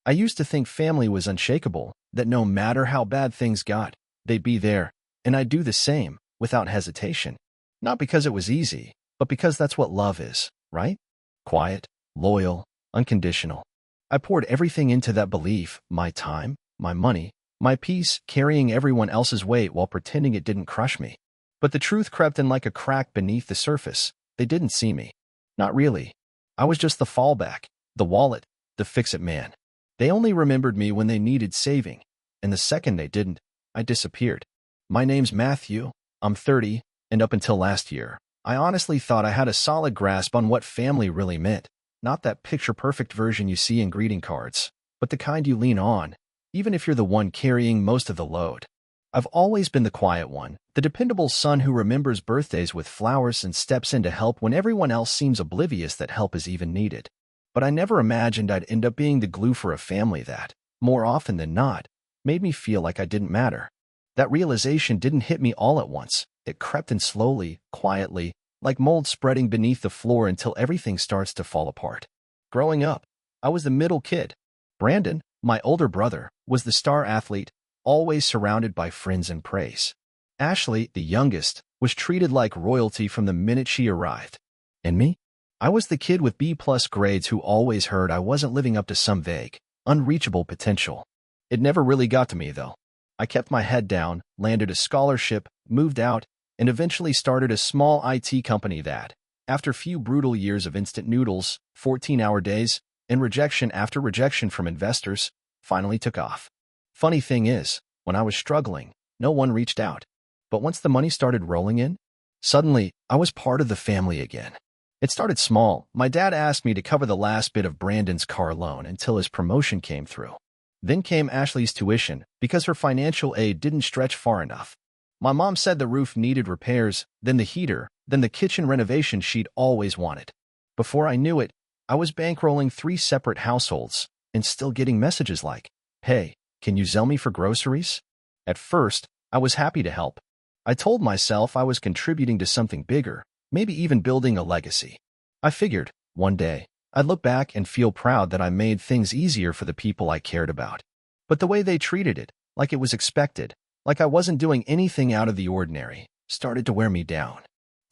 I used to think family was unshakable, that no matter how bad things got, they'd be there, and I'd do the same, without hesitation. Not because it was easy, but because that's what love is, right? Quiet, loyal, unconditional. I poured everything into that belief, my time, my money, my peace, carrying everyone else's weight while pretending it didn't crush me. But the truth crept in like a crack beneath the surface. They didn't see me. Not really. I was just the fallback, the wallet, the fix-it man. They only remembered me when they needed saving, and the second they didn't, I disappeared. My name's Matthew, I'm 30, and up until last year, I honestly thought I had a solid grasp on what family really meant. Not that picture-perfect version you see in greeting cards, but the kind you lean on, even if you're the one carrying most of the load. I've always been the quiet one, the dependable son who remembers birthdays with flowers and steps in to help when everyone else seems oblivious that help is even needed. But I never imagined I'd end up being the glue for a family that, more often than not, made me feel like I didn't matter. That realization didn't hit me all at once. It crept in slowly, quietly, like mold spreading beneath the floor until everything starts to fall apart. Growing up, I was the middle kid. Brandon, my older brother, was the star athlete, always surrounded by friends and praise. Ashley, the youngest, was treated like royalty from the minute she arrived. And me? I was the kid with B-plus grades who always heard I wasn't living up to some vague, unreachable potential. It never really got to me, though. I kept my head down, landed a scholarship, moved out, and eventually started a small IT company that, after a few brutal years of instant noodles, 14-hour days, and rejection after rejection from investors, finally took off. Funny thing is, when I was struggling, no one reached out. But once the money started rolling in, suddenly, I was part of the family again. It started small. My dad asked me to cover the last bit of Brandon's car loan until his promotion came through. Then came Ashley's tuition, because her financial aid didn't stretch far enough. My mom said the roof needed repairs, then the heater, then the kitchen renovation she'd always wanted. Before I knew it, I was bankrolling 3 separate households, and still getting messages like, "Hey, can you Zelle me for groceries?" At first, I was happy to help. I told myself I was contributing to something bigger, maybe even building a legacy. I figured, one day, I'd look back and feel proud that I made things easier for the people I cared about. But the way they treated it, like it was expected, like I wasn't doing anything out of the ordinary, started to wear me down.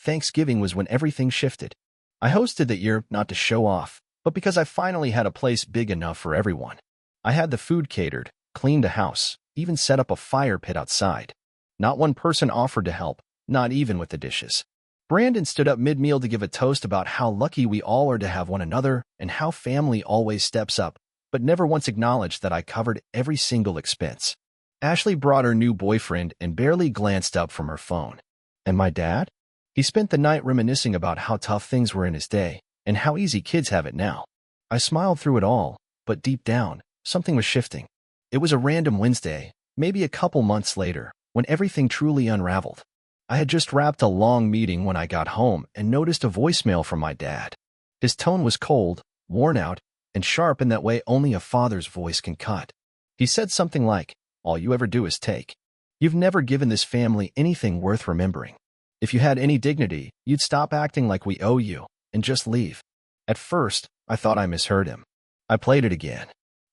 Thanksgiving was when everything shifted. I hosted that year not to show off, but because I finally had a place big enough for everyone. I had the food catered, cleaned the house, even set up a fire pit outside. Not one person offered to help, not even with the dishes. Brandon stood up mid-meal to give a toast about how lucky we all are to have one another and how family always steps up, but never once acknowledged that I covered every single expense. Ashley brought her new boyfriend and barely glanced up from her phone. And my dad? He spent the night reminiscing about how tough things were in his day and how easy kids have it now. I smiled through it all, but deep down, something was shifting. It was a random Wednesday, maybe a couple months later, when everything truly unraveled. I had just wrapped a long meeting when I got home and noticed a voicemail from my dad. His tone was cold, worn out, and sharp in that way only a father's voice can cut. He said something like, "All you ever do is take. You've never given this family anything worth remembering. If you had any dignity, you'd stop acting like we owe you and just leave." At first, I thought I misheard him. I played it again.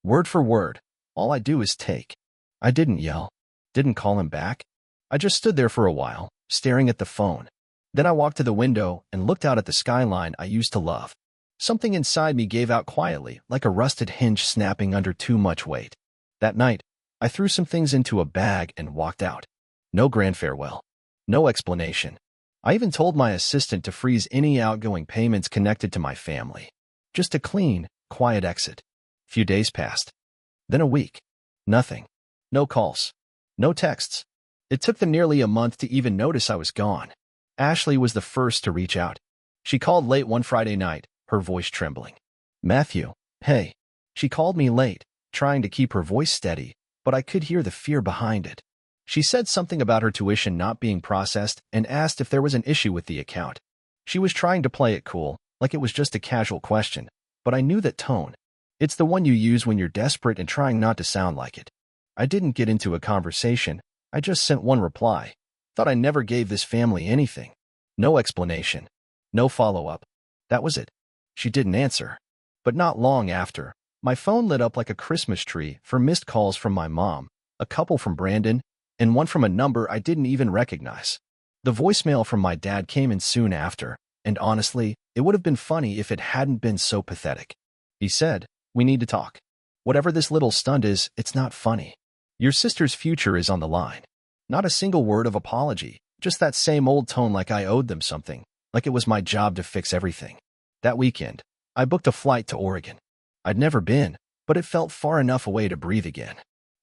Word for word, all I do is take. I didn't yell, didn't call him back. I just stood there for a while, staring at the phone. Then I walked to the window and looked out at the skyline I used to love. Something inside me gave out quietly, like a rusted hinge snapping under too much weight. That night, I threw some things into a bag and walked out. No grand farewell. No explanation. I even told my assistant to freeze any outgoing payments connected to my family. Just a clean, quiet exit. Few days passed. Then a week. Nothing. No calls. No texts. It took them nearly a month to even notice I was gone. Ashley was the first to reach out. She called late one Friday night, her voice trembling. "Matthew, hey." She called me late, trying to keep her voice steady, but I could hear the fear behind it. She said something about her tuition not being processed and asked if there was an issue with the account. She was trying to play it cool, like it was just a casual question, but I knew that tone. It's the one you use when you're desperate and trying not to sound like it. I didn't get into a conversation. I just sent one reply. Thought I never gave this family anything. No explanation. No follow-up. That was it. She didn't answer. But not long after, My phone lit up like a Christmas tree for missed calls from my mom, a couple from Brandon, and one from a number I didn't even recognize. The voicemail from my dad came in soon after, and honestly, it would have been funny if it hadn't been so pathetic. He said, "We need to talk. Whatever this little stunt is, it's not funny. Your sister's future is on the line." Not a single word of apology, just that same old tone like I owed them something, like it was my job to fix everything. That weekend, I booked a flight to Oregon. I'd never been, but it felt far enough away to breathe again.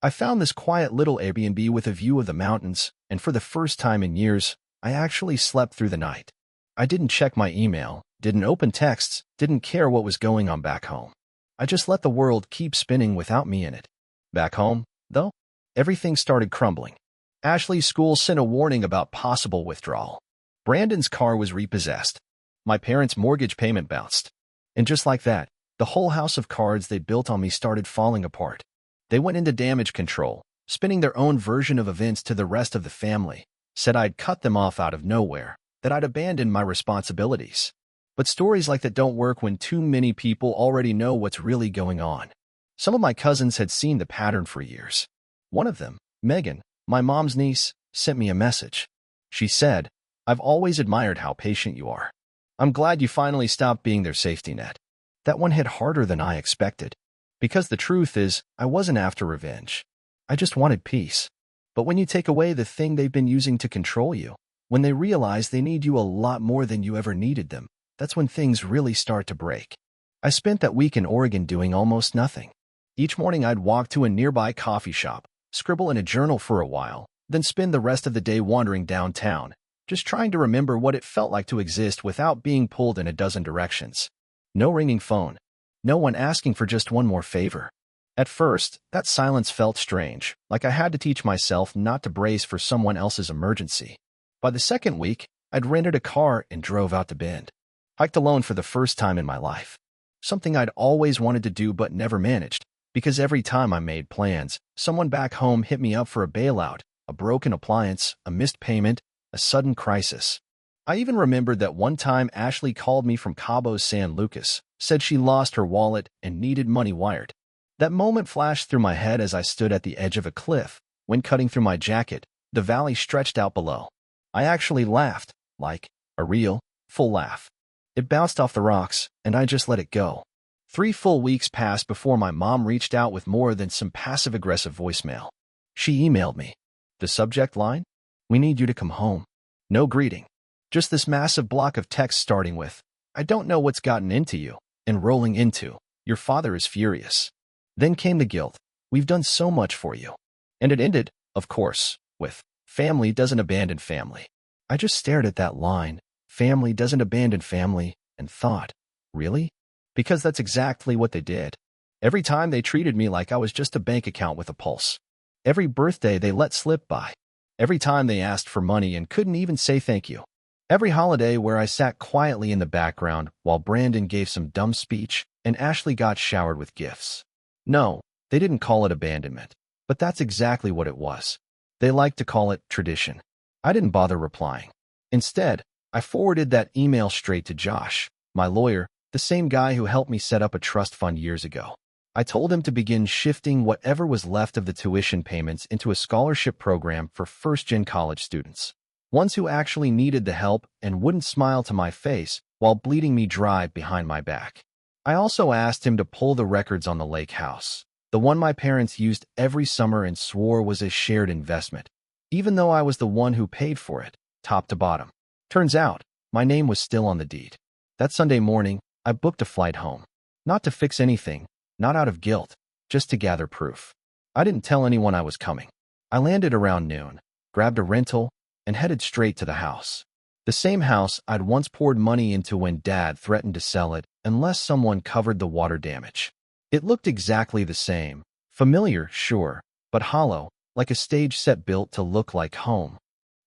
I found this quiet little Airbnb with a view of the mountains, and for the first time in years, I actually slept through the night. I didn't check my email, didn't open texts, didn't care what was going on back home. I just let the world keep spinning without me in it. Back home, though, everything started crumbling. Ashley's school sent a warning about possible withdrawal. Brandon's car was repossessed. My parents' mortgage payment bounced. And just like that, the whole house of cards they built on me started falling apart. They went into damage control, spinning their own version of events to the rest of the family, said I'd cut them off out of nowhere, that I'd abandoned my responsibilities. But stories like that don't work when too many people already know what's really going on. Some of my cousins had seen the pattern for years. One of them, Megan, my mom's niece, sent me a message. She said, "I've always admired how patient you are. I'm glad you finally stopped being their safety net." That one hit harder than I expected. Because the truth is, I wasn't after revenge. I just wanted peace. But when you take away the thing they've been using to control you, when they realize they need you a lot more than you ever needed them, that's when things really start to break. I spent that week in Oregon doing almost nothing. Each morning I'd walk to a nearby coffee shop, scribble in a journal for a while, then spend the rest of the day wandering downtown, just trying to remember what it felt like to exist without being pulled in a dozen directions. No ringing phone. No one asking for just one more favor. At first, that silence felt strange, like I had to teach myself not to brace for someone else's emergency. By the second week, I'd rented a car and drove out to Bend. Hiked alone for the first time in my life. Something I'd always wanted to do but never managed, because every time I made plans, someone back home hit me up for a bailout, a broken appliance, a missed payment, a sudden crisis. I even remembered that one time Ashley called me from Cabo San Lucas, said she lost her wallet and needed money wired. That moment flashed through my head as I stood at the edge of a cliff. When cutting through my jacket, the valley stretched out below. I actually laughed, like a real, full laugh. It bounced off the rocks, and I just let it go. 3 full weeks passed before my mom reached out with more than some passive-aggressive voicemail. She emailed me. The subject line? "We need you to come home." No greeting. Just this massive block of text starting with, "I don't know what's gotten into you," and rolling into, "Your father is furious." Then came the guilt. "We've done so much for you." And it ended, of course, with, "Family doesn't abandon family." I just stared at that line, "Family doesn't abandon family," and thought, really? Because that's exactly what they did. Every time they treated me like I was just a bank account with a pulse. Every birthday they let slip by. Every time they asked for money and couldn't even say thank you. Every holiday where I sat quietly in the background while Brandon gave some dumb speech and Ashley got showered with gifts. No, they didn't call it abandonment, but that's exactly what it was. They liked to call it tradition. I didn't bother replying. Instead, I forwarded that email straight to Josh, my lawyer, the same guy who helped me set up a trust fund years ago. I told him to begin shifting whatever was left of the tuition payments into a scholarship program for first-gen college students. Ones who actually needed the help and wouldn't smile to my face while bleeding me dry behind my back. I also asked him to pull the records on the lake house, the one my parents used every summer and swore was a shared investment, even though I was the one who paid for it, top to bottom. Turns out, my name was still on the deed. That Sunday morning, I booked a flight home. Not to fix anything, not out of guilt, just to gather proof. I didn't tell anyone I was coming. I landed around noon, grabbed a rental, and headed straight to the house. The same house I'd once poured money into when Dad threatened to sell it unless someone covered the water damage. It looked exactly the same. Familiar, sure, but hollow, like a stage set built to look like home.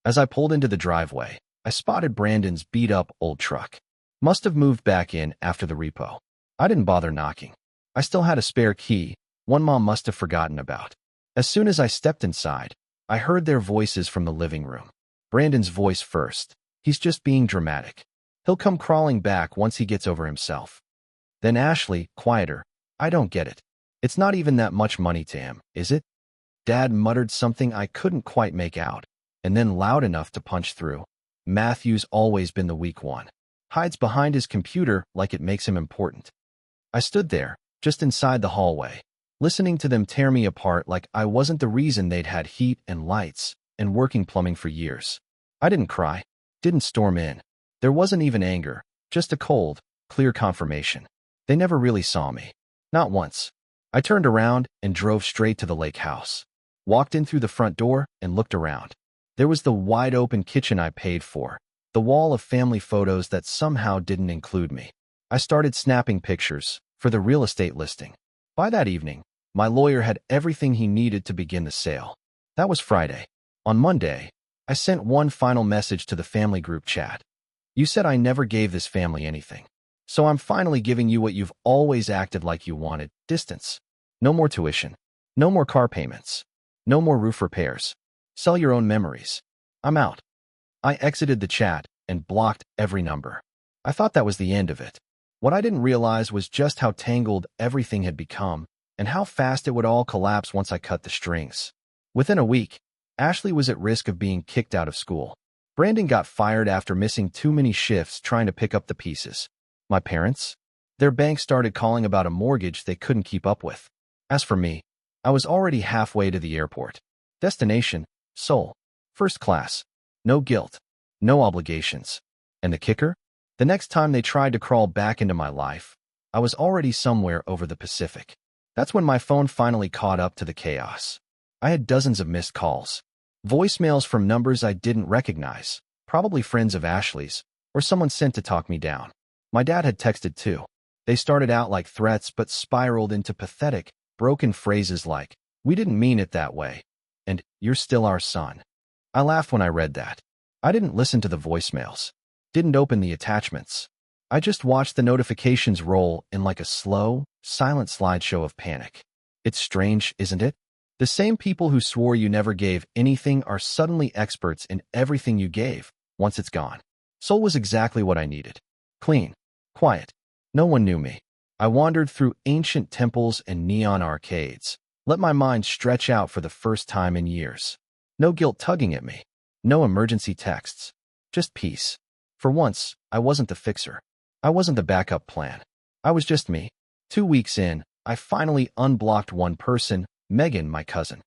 As I pulled into the driveway, I spotted Brandon's beat-up old truck. Must have moved back in after the repo. I didn't bother knocking. I still had a spare key, one Mom must have forgotten about. As soon as I stepped inside, I heard their voices from the living room. Brandon's voice first. He's just being dramatic. He'll come crawling back once he gets over himself. Then Ashley, quieter. "I don't get it. It's not even that much money to him, is it? Dad muttered something I couldn't quite make out, and then loud enough to punch through. Matthew's always been the weak one. Hides behind his computer like it makes him important. I stood there, just inside the hallway, listening to them tear me apart like I wasn't the reason they'd had heat and lights and working plumbing for years. I didn't cry, didn't storm in. There wasn't even anger, just a cold, clear confirmation. They never really saw me. Not once. I turned around and drove straight to the lake house. Walked in through the front door and looked around. There was the wide-open kitchen I paid for, the wall of family photos that somehow didn't include me. I started snapping pictures for the real estate listing. By that evening, my lawyer had everything he needed to begin the sale. That was Friday. On Monday, I sent one final message to the family group chat. You said I never gave this family anything. So I'm finally giving you what you've always acted like you wanted, distance. No more tuition. No more car payments. No more roof repairs. Sell your own memories. I'm out. I exited the chat and blocked every number. I thought that was the end of it. What I didn't realize was just how tangled everything had become and how fast it would all collapse once I cut the strings. Within a week, Ashley was at risk of being kicked out of school. Brandon got fired after missing too many shifts trying to pick up the pieces. My parents? Their bank started calling about a mortgage they couldn't keep up with. As for me, I was already halfway to the airport. Destination, Seoul. First class. No guilt. No obligations. And the kicker? The next time they tried to crawl back into my life, I was already somewhere over the Pacific. That's when my phone finally caught up to the chaos. I had dozens of missed calls. Voicemails from numbers I didn't recognize, probably friends of Ashley's, or someone sent to talk me down. My dad had texted too. They started out like threats but spiraled into pathetic, broken phrases like, "We didn't mean it that way," and "You're still our son." I laughed when I read that. I didn't listen to the voicemails. Didn't open the attachments. I just watched the notifications roll in like a slow, silent slideshow of panic. It's strange, isn't it? The same people who swore you never gave anything are suddenly experts in everything you gave once it's gone. Seoul was exactly what I needed. Clean. Quiet. No one knew me. I wandered through ancient temples and neon arcades. Let my mind stretch out for the first time in years. No guilt tugging at me. No emergency texts. Just peace. For once, I wasn't the fixer. I wasn't the backup plan. I was just me. 2 weeks in, I finally unblocked one person, Megan, my cousin.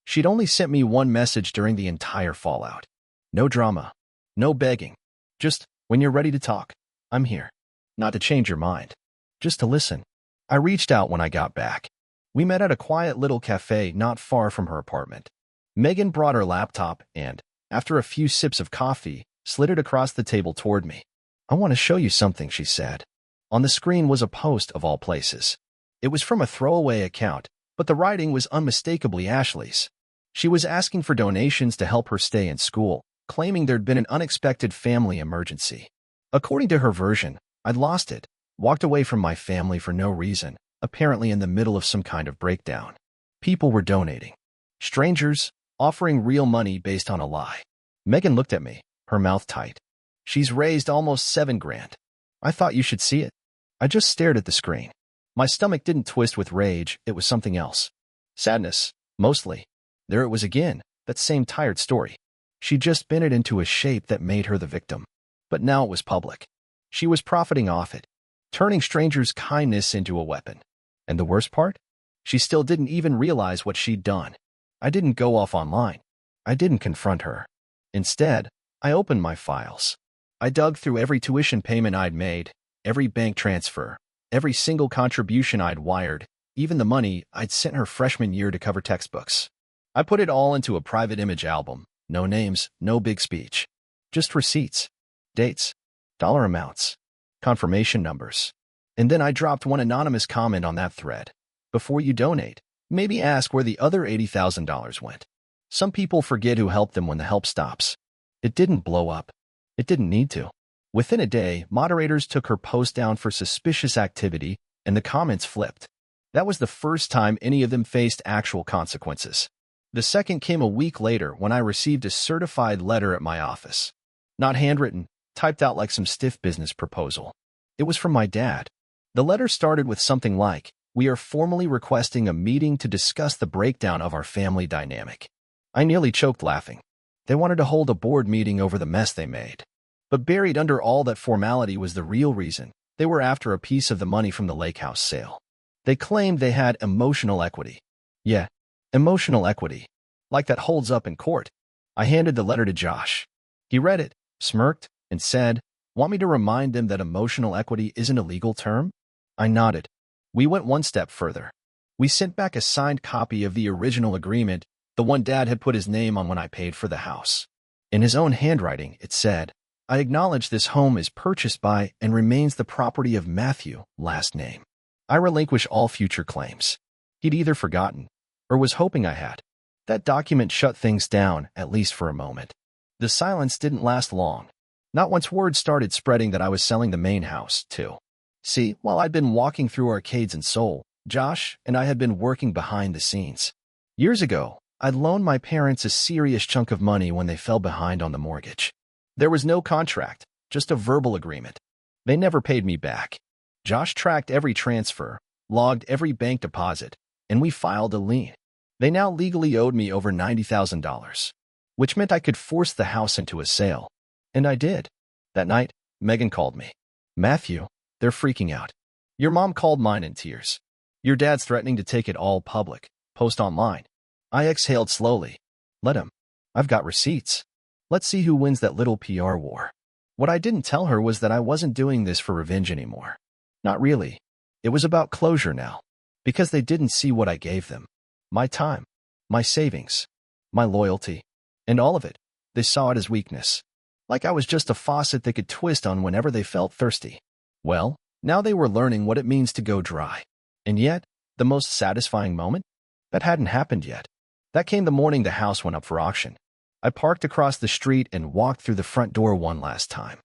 She'd only sent me one message during the entire fallout. No drama. No begging. Just, when you're ready to talk, I'm here. Not to change your mind. Just to listen. I reached out when I got back. We met at a quiet little cafe not far from her apartment. Megan brought her laptop and, after a few sips of coffee, slid it across the table toward me. "I want to show you something," she said. On the screen was a post of all places. It was from a throwaway account, but the writing was unmistakably Ashley's. She was asking for donations to help her stay in school, claiming there'd been an unexpected family emergency. According to her version, I'd lost it, walked away from my family for no reason, apparently in the middle of some kind of breakdown. People were donating. Strangers, offering real money based on a lie. Megan looked at me, her mouth tight. "She's raised almost $7,000. I thought you should see it." I just stared at the screen. My stomach didn't twist with rage, it was something else. Sadness, mostly. There it was again, that same tired story. She'd just bent it into a shape that made her the victim. But now it was public. She was profiting off it, turning strangers' kindness into a weapon. And the worst part? She still didn't even realize what she'd done. I didn't go off online. I didn't confront her. Instead, I opened my files. I dug through every tuition payment I'd made, every bank transfer, every single contribution I'd wired, even the money I'd sent her freshman year to cover textbooks. I put it all into a private image album. No names, no big speech. Just receipts, dates, dollar amounts, confirmation numbers. And then I dropped one anonymous comment on that thread. "Before you donate, maybe ask where the other $80,000 went." Some people forget who helped them when the help stops. It didn't blow up. It didn't need to. Within a day, moderators took her post down for suspicious activity, and the comments flipped. That was the first time any of them faced actual consequences. The second came a week later when I received a certified letter at my office. Not handwritten, typed out like some stiff business proposal. It was from my dad. The letter started with something like, We are formally requesting a meeting to discuss the breakdown of our family dynamic. I nearly choked laughing. They wanted to hold a board meeting over the mess they made. But buried under all that formality was the real reason. They were after a piece of the money from the lake house sale. They claimed they had emotional equity. Yeah, emotional equity. Like that holds up in court. I handed the letter to Josh. He read it, smirked, and said, "Want me to remind them that emotional equity isn't a legal term?" I nodded. We went one step further. We sent back a signed copy of the original agreement, the one Dad had put his name on when I paid for the house. In his own handwriting, it said, "I acknowledge this home is purchased by and remains the property of Matthew, last name. I relinquish all future claims." He'd either forgotten or was hoping I had. That document shut things down, at least for a moment. The silence didn't last long. Not once word started spreading that I was selling the main house, too. See, while I'd been walking through arcades in Seoul, Josh and I had been working behind the scenes. Years ago, I'd loaned my parents a serious chunk of money when they fell behind on the mortgage. There was no contract, just a verbal agreement. They never paid me back. Josh tracked every transfer, logged every bank deposit, and we filed a lien. They now legally owed me over $90,000, which meant I could force the house into a sale. And I did. That night, Megan called me. "Matthew, they're freaking out. Your mom called mine in tears. Your dad's threatening to take it all public, post online." I exhaled slowly. Let him. I've got receipts. Let's see who wins that little PR war. What I didn't tell her was that I wasn't doing this for revenge anymore. Not really. It was about closure now. Because they didn't see what I gave them. My time, my savings, my loyalty, and all of it. They saw it as weakness. Like I was just a faucet they could twist on whenever they felt thirsty. Well, now they were learning what it means to go dry. And yet, the most satisfying moment? That hadn't happened yet. That came the morning the house went up for auction. I parked across the street and walked through the front door one last time.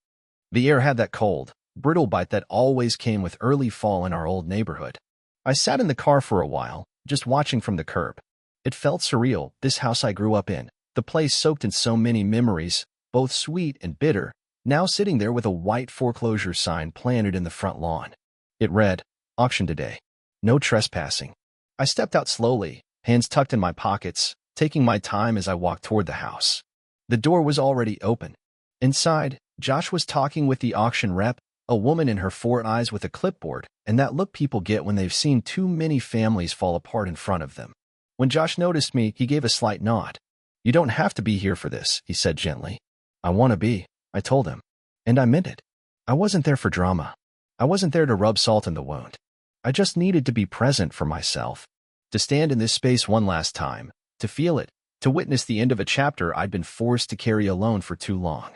The air had that cold, brittle bite that always came with early fall in our old neighborhood. I sat in the car for a while, just watching from the curb. It felt surreal, this house I grew up in, the place soaked in so many memories, both sweet and bitter, now sitting there with a white foreclosure sign planted in the front lawn. It read, "Auction today. No trespassing." I stepped out slowly, hands tucked in my pockets, taking my time as I walked toward the house. The door was already open. Inside, Josh was talking with the auction rep, a woman in her 40s with a clipboard, and that look people get when they've seen too many families fall apart in front of them. When Josh noticed me, he gave a slight nod. "You don't have to be here for this," he said gently. "I want to be," I told him. And I meant it. I wasn't there for drama. I wasn't there to rub salt in the wound. I just needed to be present for myself. To stand in this space one last time, to feel it, to witness the end of a chapter I'd been forced to carry alone for too long.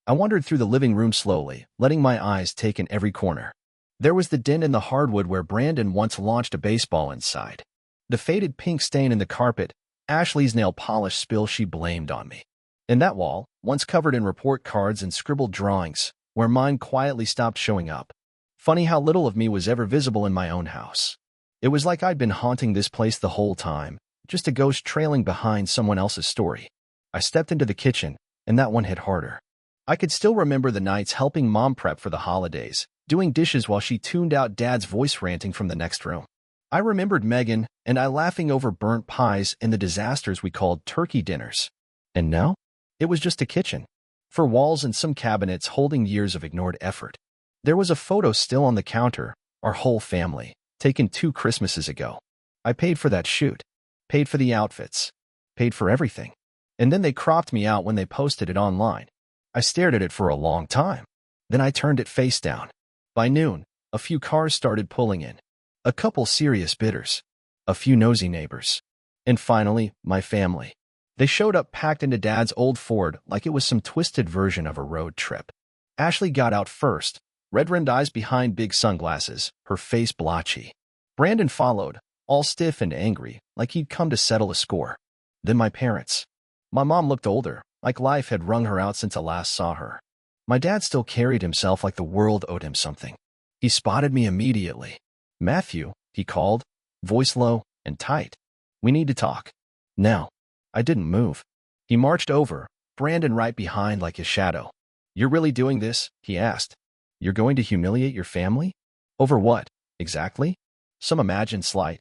I wandered through the living room slowly, letting my eyes take in every corner. There was the dent in the hardwood where Brandon once launched a baseball inside. The faded pink stain in the carpet, Ashley's nail polish spill she blamed on me. And that wall, once covered in report cards and scribbled drawings, where mine quietly stopped showing up. Funny how little of me was ever visible in my own house. It was like I'd been haunting this place the whole time, just a ghost trailing behind someone else's story. I stepped into the kitchen, and that one hit harder. I could still remember the nights helping Mom prep for the holidays, doing dishes while she tuned out Dad's voice ranting from the next room. I remembered Megan and I laughing over burnt pies and the disasters we called turkey dinners. And now? It was just a kitchen. 4 walls and some cabinets holding years of ignored effort. There was a photo still on the counter, our whole family, taken 2 Christmases ago. I paid for that shoot, paid for the outfits, paid for everything. And then they cropped me out when they posted it online. I stared at it for a long time. Then I turned it face down. By noon, a few cars started pulling in. A couple serious bidders. A few nosy neighbors. And finally, my family. They showed up packed into Dad's old Ford like it was some twisted version of a road trip. Ashley got out first, red-rimmed eyes behind big sunglasses, her face blotchy. Brandon followed, all stiff and angry, like he'd come to settle a score. Then my parents. My mom looked older, like life had wrung her out since I last saw her. My dad still carried himself like the world owed him something. He spotted me immediately. "Matthew," he called, voice low and tight. "We need to talk. Now." I didn't move. He marched over, Brandon right behind like his shadow. "You're really doing this?" he asked. "You're going to humiliate your family? Over what, exactly?" Some imagined slight.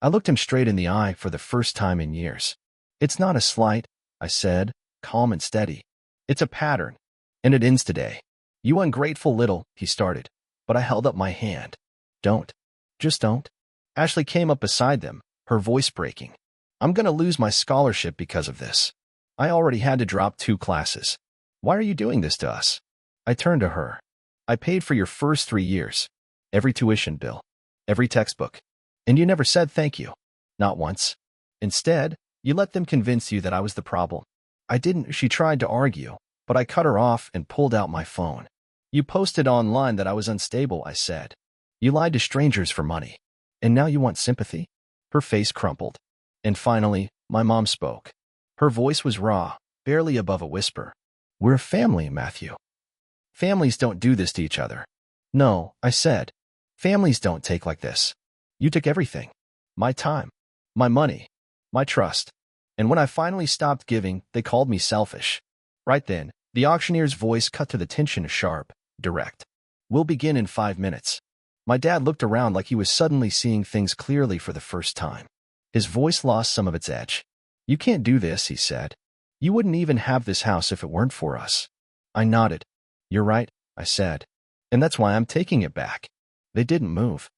I looked him straight in the eye for the first time in years. It's not a slight, I said, calm and steady. It's a pattern, and it ends today. You ungrateful little, he started, but I held up my hand. Don't. Just don't. Ashley came up beside them, her voice breaking. I'm gonna lose my scholarship because of this. I already had to drop 2 classes. Why are you doing this to us? I turned to her. I paid for your first 3 years. Every tuition bill. Every textbook. And you never said thank you. Not once. Instead, you let them convince you that I was the problem. I didn't. She tried to argue, but I cut her off and pulled out my phone. You posted online that I was unstable, I said. You lied to strangers for money. And now you want sympathy? Her face crumpled. And finally, my mom spoke. Her voice was raw, barely above a whisper. We're a family, Matthew. Families don't do this to each other. No, I said. Families don't take like this. You took everything. My time. My money. My trust. And when I finally stopped giving, they called me selfish. Right then, the auctioneer's voice cut to the tension sharp, direct. We'll begin in 5 minutes. My dad looked around like he was suddenly seeing things clearly for the first time. His voice lost some of its edge. You can't do this, he said. You wouldn't even have this house if it weren't for us. I nodded. You're right, I said. And that's why I'm taking it back. They didn't move.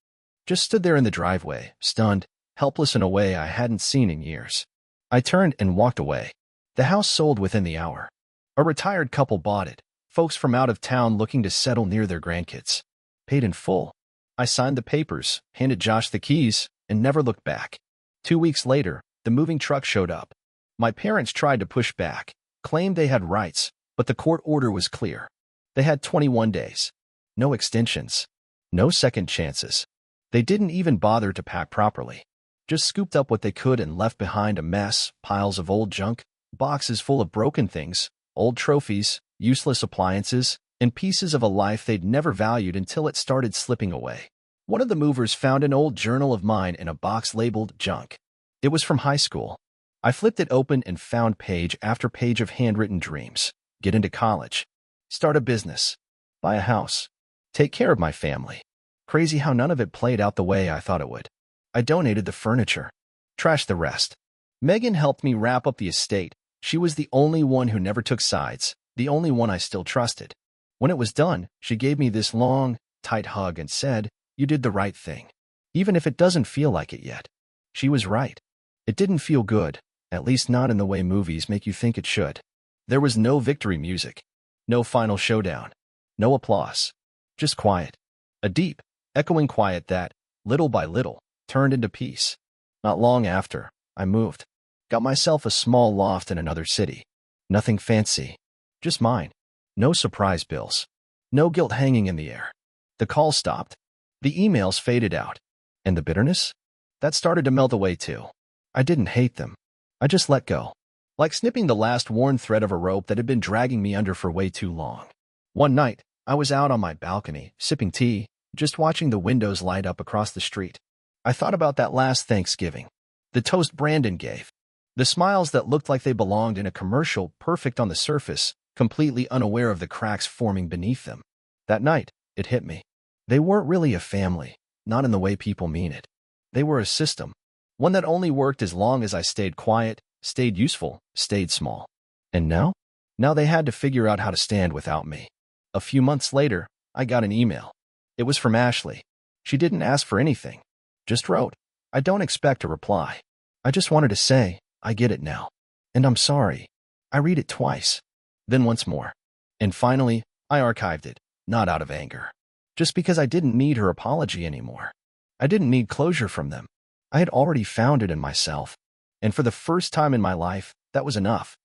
Just stood there in the driveway, stunned, helpless in a way I hadn't seen in years. I turned and walked away. The house sold within the hour. A retired couple bought it, folks from out of town looking to settle near their grandkids. Paid in full. I signed the papers, handed Josh the keys, and never looked back. 2 weeks later, the moving truck showed up. My parents tried to push back, claimed they had rights, but the court order was clear. They had 21 days. No extensions. No second chances. They didn't even bother to pack properly. Just scooped up what they could and left behind a mess, piles of old junk, boxes full of broken things, old trophies, useless appliances, and pieces of a life they'd never valued until it started slipping away. One of the movers found an old journal of mine in a box labeled junk. It was from high school. I flipped it open and found page after page of handwritten dreams. Get into college. Start a business. Buy a house. Take care of my family. Crazy how none of it played out the way I thought it would. I donated the furniture. Trashed the rest. Megan helped me wrap up the estate. She was the only one who never took sides, the only one I still trusted. When it was done, she gave me this long, tight hug and said, "You did the right thing. Even if it doesn't feel like it yet." She was right. It didn't feel good, at least not in the way movies make you think it should. There was no victory music. No final showdown. No applause. Just quiet. A deep, echoing quiet that, little by little, turned into peace. Not long after, I moved. Got myself a small loft in another city. Nothing fancy. Just mine. No surprise bills. No guilt hanging in the air. The calls stopped. The emails faded out. And the bitterness? That started to melt away too. I didn't hate them. I just let go. Like snipping the last worn thread of a rope that had been dragging me under for way too long. One night, I was out on my balcony, sipping tea, just watching the windows light up across the street. I thought about that last Thanksgiving. The toast Brandon gave. The smiles that looked like they belonged in a commercial, perfect on the surface, completely unaware of the cracks forming beneath them. That night, it hit me. They weren't really a family, not in the way people mean it. They were a system. One that only worked as long as I stayed quiet, stayed useful, stayed small. And now? Now they had to figure out how to stand without me. A few months later, I got an email. It was from Ashley. She didn't ask for anything. Just wrote. I don't expect a reply. I just wanted to say, I get it now. And I'm sorry. I read it twice. Then once more. And finally, I archived it, not out of anger. Just because I didn't need her apology anymore. I didn't need closure from them. I had already found it in myself. And for the first time in my life, that was enough.